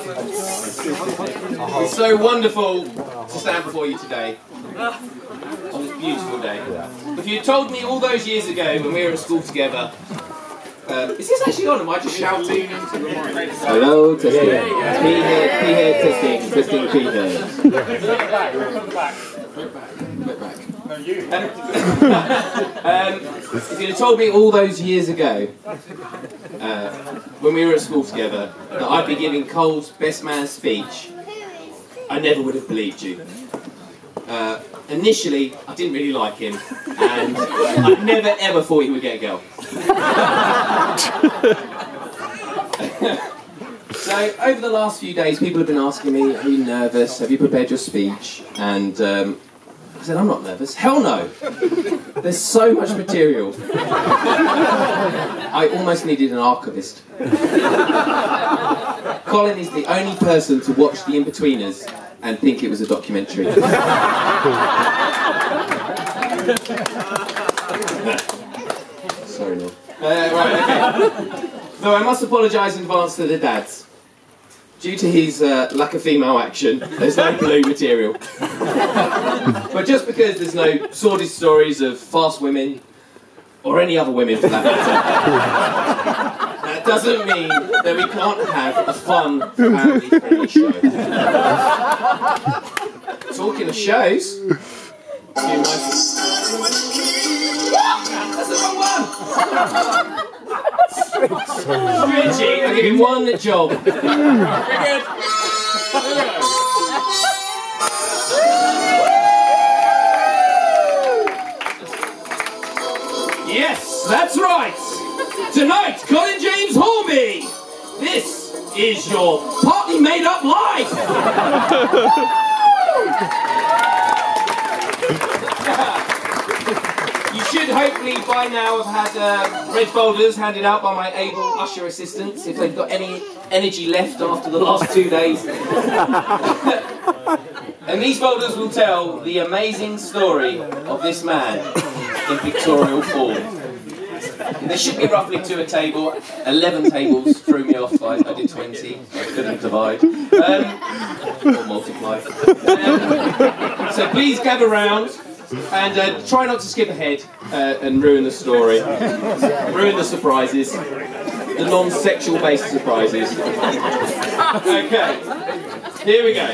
It's so wonderful to stand before you today, on this beautiful day. If you had told me all those years ago when we were at school together, is this actually on? Am I just shouting? Hello, testing. P-head, testing, P-head. If you'd have told me all those years ago, when we were at school together, that I'd be giving Cole's best man speech, I never would have believed you. Initially, I didn't really like him, and I never ever thought he would get a girl. So, over the last few days, people have been asking me, are you nervous? Have you prepared your speech? And I said, I'm not nervous. Hell no! There's so much material. I almost needed an archivist. Colin is the only person to watch The In-Betweeners and think it was a documentary. Sorry, Neil. Right, okay. So I must apologise in advance to the dads. Due to his lack of female action, there's no blue material. But just because there's no sordid stories of fast women, or any other women for that matter, that doesn't mean that we can't have a fun, family-friendly show. Talking of shows... That's the wrong one! Richie, I'll give you one job. Yes, that's right. Tonight, Colin James Hornby. This is your partly made-up life. You should hopefully by now have had red folders handed out by my able usher assistants if they've got any energy left after the last 2 days. And these folders will tell the amazing story of this man in pictorial form. And there should be roughly 2 a table. 11 tables threw me off. I did 20. I couldn't divide. Or multiply. So please gather round. And try not to skip ahead and ruin the story, ruin the surprises, the non-sexual based surprises. Okay, here we go.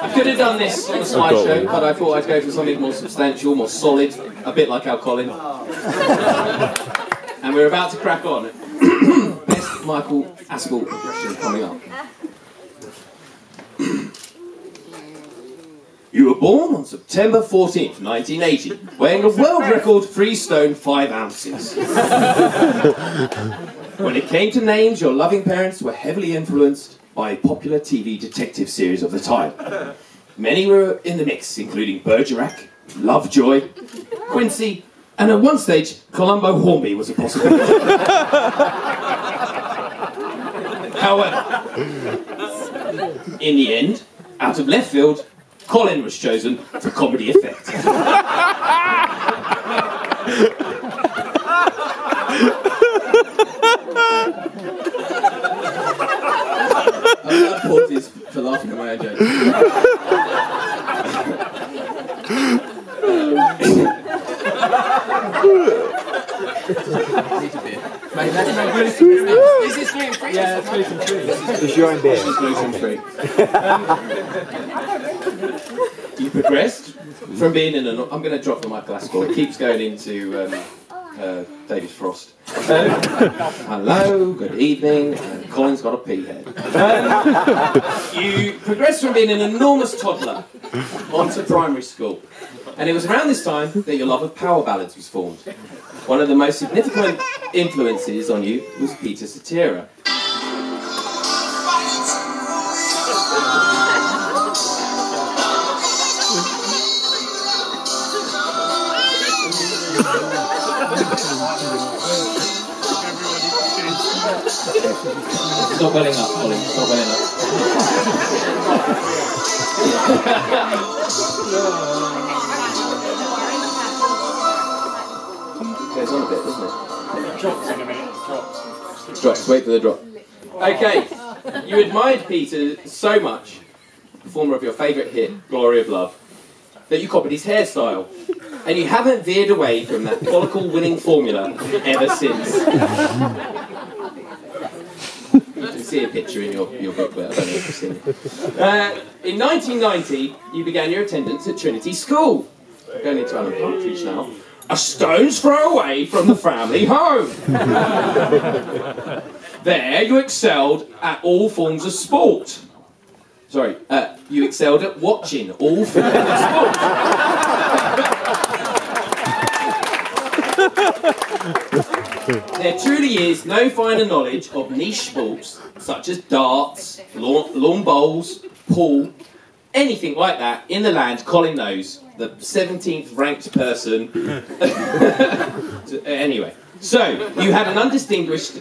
I could have done this on a slideshow, but I thought I'd go for something more substantial, more solid, a bit like our Colin. And we're about to crack on. Best Michael Aspel impression coming up. You were born on September 14th, 1980, weighing a world record 3 stone 5 ounces. When it came to names, your loving parents were heavily influenced by a popular TV detective series of the time. Many were in the mix, including Bergerac, Lovejoy, Quincy, and at one stage, Columbo Hornby was a possibility. However, in the end, out of left field, Colin was chosen for comedy effect. I pauses for laughing at my own joke. Is this gluten free? Yeah, it's gluten free. It's your own beer. It's gluten free. You progressed from being in I'm going to drop the Michael Aspel. It keeps going into David Frost. Hello, good evening. Colin's got a pea head. You progressed from being an enormous toddler onto primary school. And it was around this time that your love of power ballads was formed. One of the most significant influences on you was Peter Cetera. Stop welling up, Colin. Stop welling up. It goes on a bit, doesn't it? Drops in a minute. Drops. Drops. Wait for the drop. Okay. You admired Peter so much, performer of your favourite hit, Glory of Love, that you copied his hairstyle. And you haven't veered away from that follicle winning formula ever since. You can see a picture in your booklet, I don't know if you've seen it. In 1990, you began your attendance at Trinity School. We're going into Alan Partridge now. A stone's throw away from the family home. There, you excelled at all forms of sport. Sorry, you excelled at watching all forms of sport. There truly is no finer knowledge of niche sports, such as darts, lawn bowls, pool, anything like that, in the land Colin knows. The 17th ranked person. Anyway, so you had an undistinguished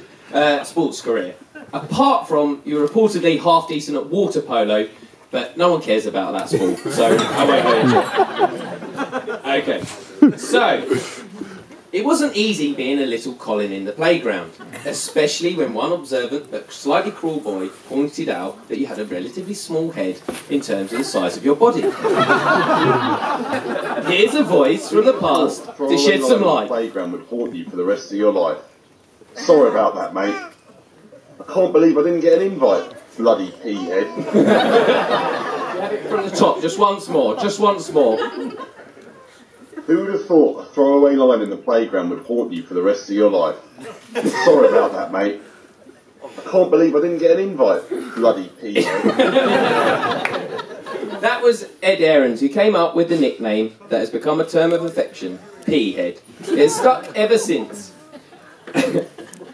sports career. Apart from, you were reportedly half decent at water polo, but no one cares about that sport, so I won't go into it. Okay, so it wasn't easy being a little Colin in the playground, especially when one observant but slightly cruel boy pointed out that you had a relatively small head in terms of the size of your body. Here's a voice from the past to shed some light. The playground would haunt you for the rest of your life. Sorry about that, mate. I can't believe I didn't get an invite. Bloody pea-head. From the top, just once more, just once more. Who would have thought a throwaway line in the playground would haunt you for the rest of your life? Sorry about that, mate. I can't believe I didn't get an invite. Bloody pea-head. That was Ed Aarons, who came up with the nickname that has become a term of affection, pea-head. It has stuck ever since.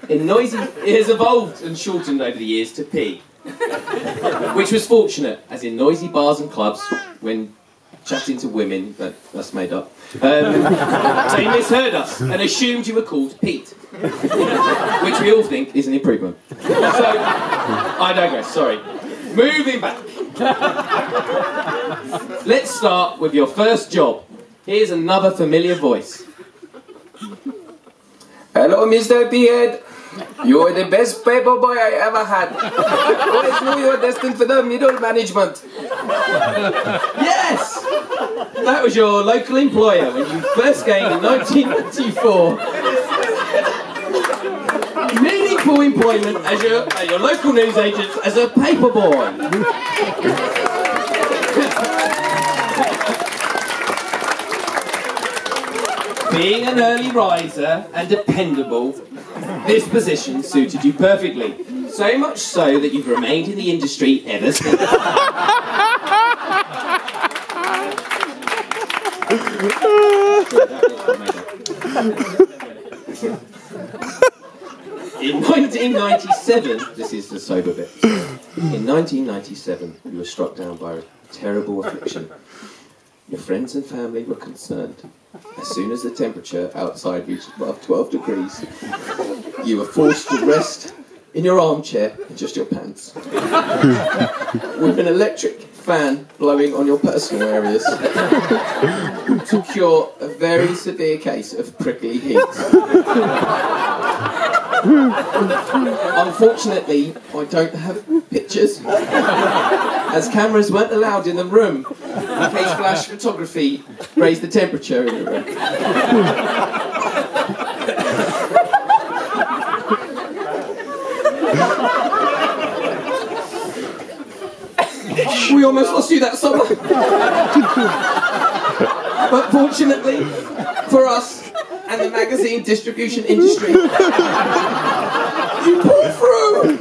It has evolved and shortened over the years to P, which was fortunate, as in noisy bars and clubs, when chatting to women, but that's made up, they misheard us and assumed you were called Pete, which we all think is an improvement. So, I digress, sorry. Moving back. Let's start with your first job. Here's another familiar voice. Hello, Mr. P-head. You're the best paper boy I ever had. Always knew you were destined for the middle management. Yes! That was your local employer when you first came in 1994. Meaningful employment as your local newsagent as a paper boy. Being an early riser and dependable, this position suited you perfectly. So much so that you've remained in the industry ever since. In 1997, this is the sober bit. In 1997, you were struck down by a terrible affliction. Your friends and family were concerned. As soon as the temperature outside reached above 12 degrees, you were forced to rest in your armchair in just your pants, with an electric fan blowing on your personal areas to cure a very severe case of prickly heat. Unfortunately, I don't have pictures, as cameras weren't allowed in the room in case flash photography raised the temperature in the room. We almost lost you that summer. But fortunately for us and the magazine distribution industry, you pulled through.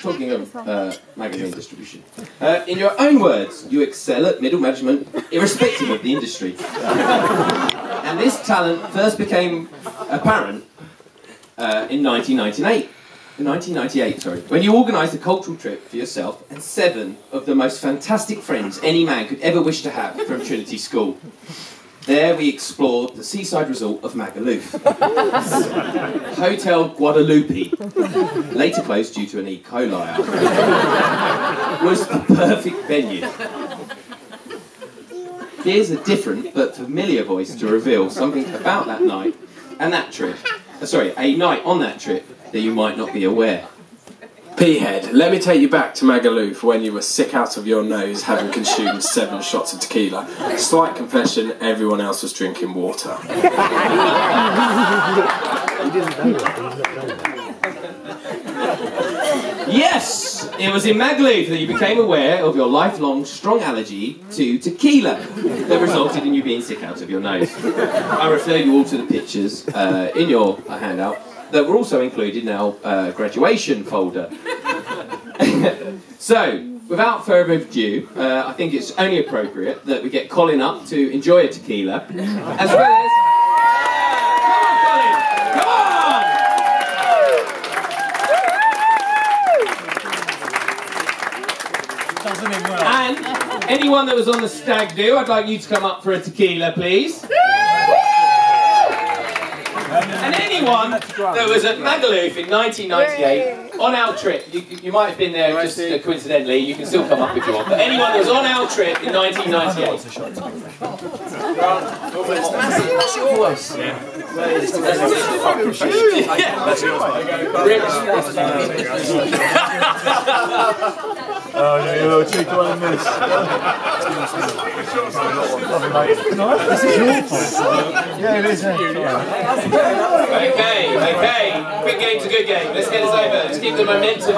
Talking of magazine distribution, in your own words, you excel at middle management irrespective of the industry. And this talent first became apparent in 1998, when you organised a cultural trip for yourself and 7 of the most fantastic friends any man could ever wish to have from Trinity School. There we explored the seaside resort of Magaluf. Hotel Guadalupe, later closed due to an E. coli outbreak, was the perfect venue. here's a different but familiar voice to reveal something about that night and that trip. Sorry, a night on that trip that you might not be aware. P-head, let me take you back to Magaluf when you were sick out of your nose having consumed 7 shots of tequila. Slight confession, everyone else was drinking water. Yes! It was in Magaluf that you became aware of your lifelong strong allergy to tequila that resulted in you being sick out of your nose. I refer you all to the pictures in your handout that were also included in our graduation folder. So, without further ado, I think it's only appropriate that we get Colin up to enjoy a tequila, as well as... Come on, Colin! Come on! And anyone that was on the stag do, I'd like you to come up for a tequila, please. And anyone that was at Magaluf in 1998, on our trip, you might have been there just coincidentally, you can still come up if you want, but anyone that was on our trip in 1998. That's your voice. Oh, yeah, you're a little cheeky one in this. This is your fault. Yeah, it is. Okay. Quick game's a good game. Let's get this over. Let's keep the momentum.